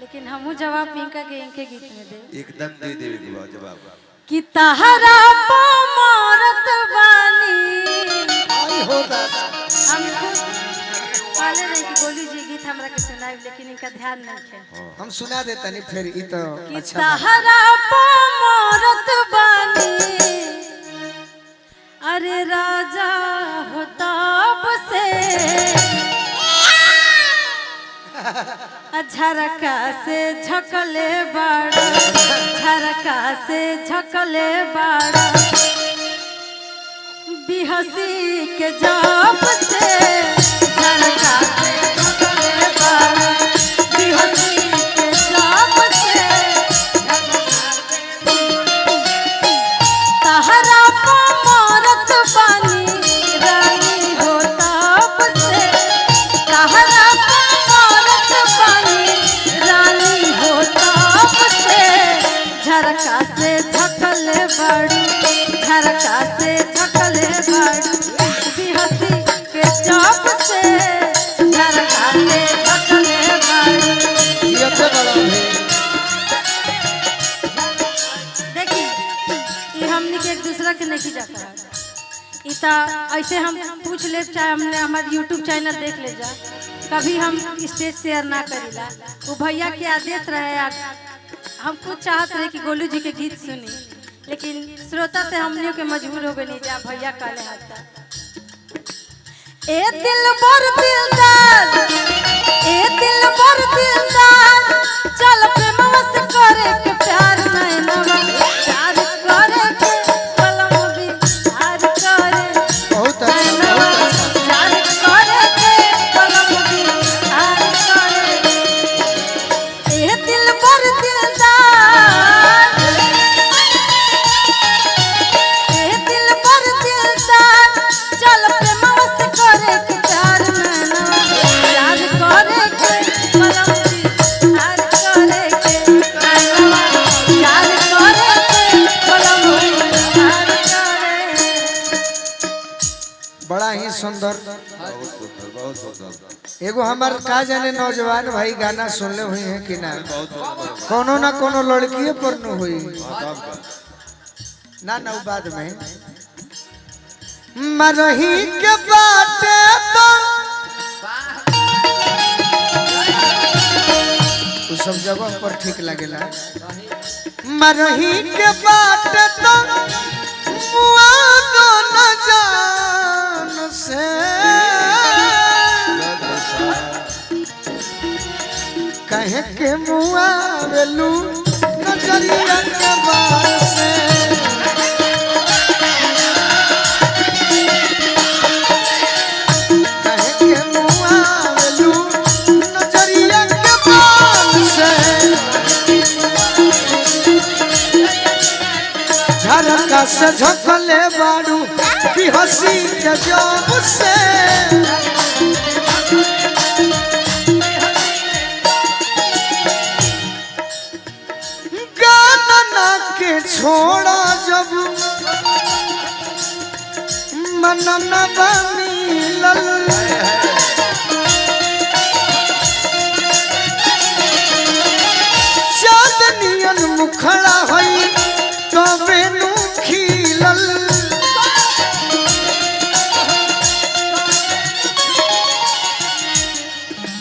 लेकिन हमू जवाब पिंका के इनके गीत में दे एकदम दे देवे जवाब कि तहरा पो मोरत बानी आई हो दादा हम खुद पाले नहीं कि गोलू जी गीत हमरा के सुनाई लेकिन इनका ध्यान नहीं है हम सुना देता नहीं फिर ई तो कि अच्छा तहरा पो मोरत बानी अरे राजा हो ताप से झरका से झकले बाड़ा झरका से झकले बाड़ा बिहसी के जाप से झरका से झकले बाड़ा बिहसी के जाप से तहरा को मोरत बानी रानी हो ताप से तहरा झरका से झकले बाड़ू झरका से झकले बाड़ू बिहसी के चौक से झरका से झकले बाड़ू ये तो बड़ा है देखी ये हमने के एक दूसरा के नहीं जाता इता ऐसे हम पूछ ले चाहे हमने हमारे YouTube चैनल देख ले जा कभी हम स्टेज शेयर ना करेला वो भैया के आदेश रहे हम खुद चाहते रहे कि गोलू जी के गीत सुनी लेकिन श्रोता से हमने के मजबूर हो गए जा भैया काले हाथ ए दिल बर दिलदार चल प्रेमवा से करे के प्यार नैनवा प्यार करे के कलम भी प्यार करे बहुत अच्छा प्यार करे के कलम भी प्यार करे ए दिल बर चल प्रेमवा से करे के प्यार नैनवा प्यार करे के कलम भी प्यार करे के नैनवा प्यार करे के कलम भी प्यार करे बड़ा ही सुंदर बहुत सुंदर एगो हमार का जाने नौजवान भाई गाना सुनले हुए हैं कि ना कोनो ना कोनो लड़की पर न हुई ना ना बाद में मरही के बाटे तो उ सब जगह पर ठीक लगेला मरही के बाटे तो मुआ दो न जान से कहे के मुआ वेलू नजरिया के बार से कहे के मुआ वेलू नजरिया के बार से झरका से झकले बाड़ू की हंसी के जब से के छोड़ा जब मन न मिलल चांदनियन मुखड़ा हई तबे नु खिलल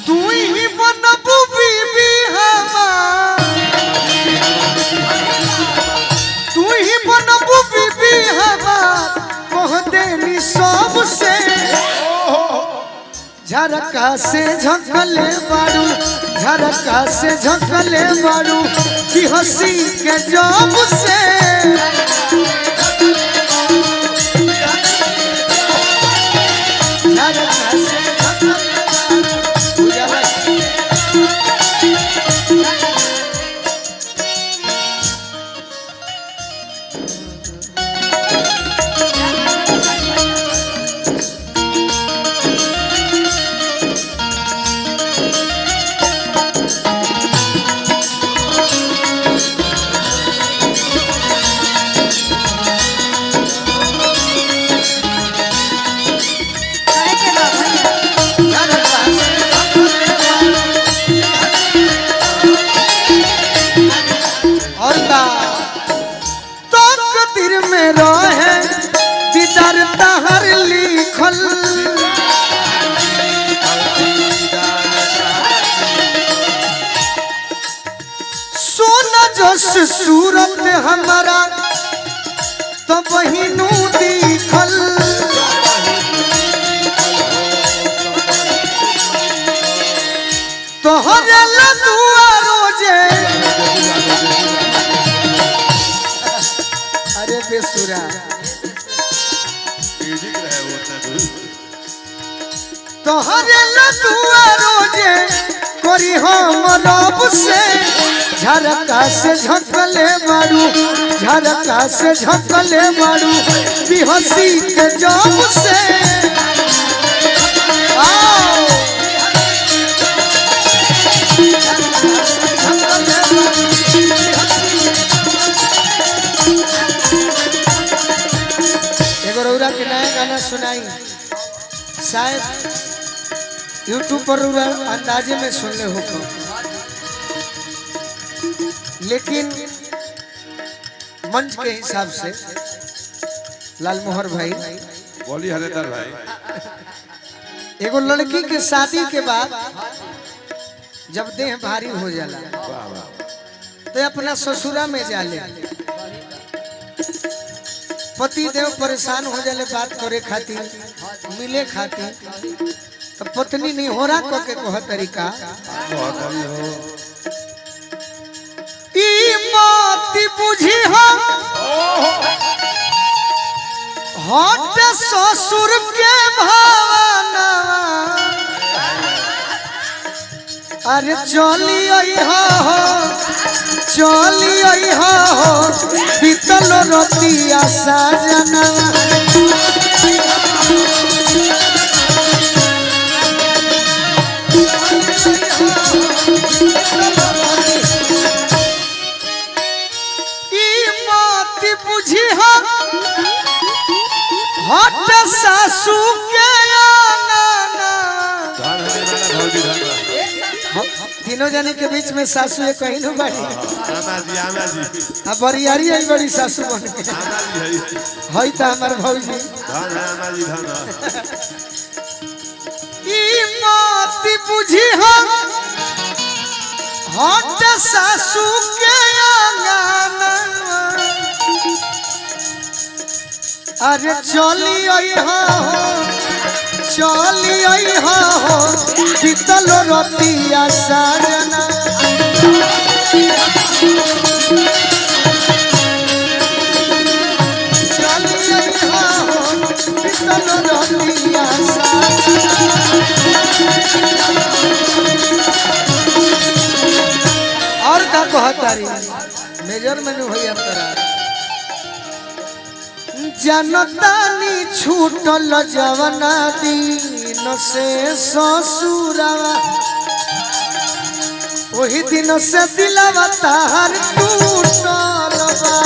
तू ही बनबू बीबी हमार तू ही बनबू बीबी हमार कह देनी सबसे झरका से झकले बाड़ू झरका से झकले बाड़ू की हंसी के जब से झरका से झकले में रहे दीदार तहर लिखल सोना जस सूरत हमारा तो बहिनू दिखल तोहरे लदुआ रोजे अरे बेसुरा तोहरे लदुआ रोजे करी हम रब से झरका से झकले मारू झरका से झकले मारू बिहसी के जब से आओ एगो रउरा के नया गाना सुनाई शायद YouTube पर रउरा अंदाजे में सुन ले हो लेकिन मंच के हिसाब से लालमोहर भाई बोली हरेंद्र भाई एगो लड़की के शादी के बाद जब देह भारी हो जाला वाह वाह तो अपना ससुरा में जाले पति देव परेशान हो जाले बात करे खातिर मिले खातिर तो पत्नी नहीं हो रहा को के कह तरीका बहुत कमी हो ई मत बुझी हो हट ससुर के भावना अरे चली आई हो चली आई हो बीतल रतिया साजना बुझी हो हट सासू के तीनों जने के बीच में सासू ये कहीं न बड़ी अब बरियारी आई बड़ी सासू बन के हई तो हमार भौजी ई मत बुझी हो हट सासू के अरे चली आई हो चली आई हो बीतल रतिया साजना चली आई हो बीतल रतिया साजना और का कहतारी मेजर मेनू भैया तोरा जनतानी छूटल जवना दिन से ससुरवा वही दिन से दिलवा तार टूटल बा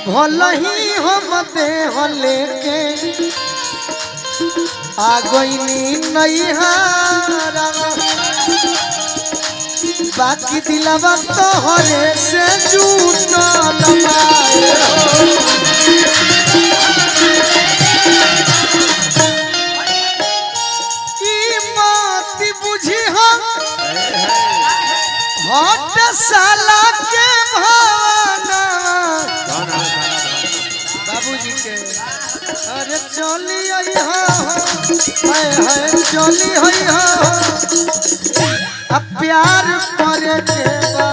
भल ही हम देह लेके आ गईनी नैहारा बाकी दिलवा तोहरे से जुटल ई मत बुझी हो हट साला के भावना बाबूजी के अरे चली आई हो चली आई हो अब प्यार करे के बा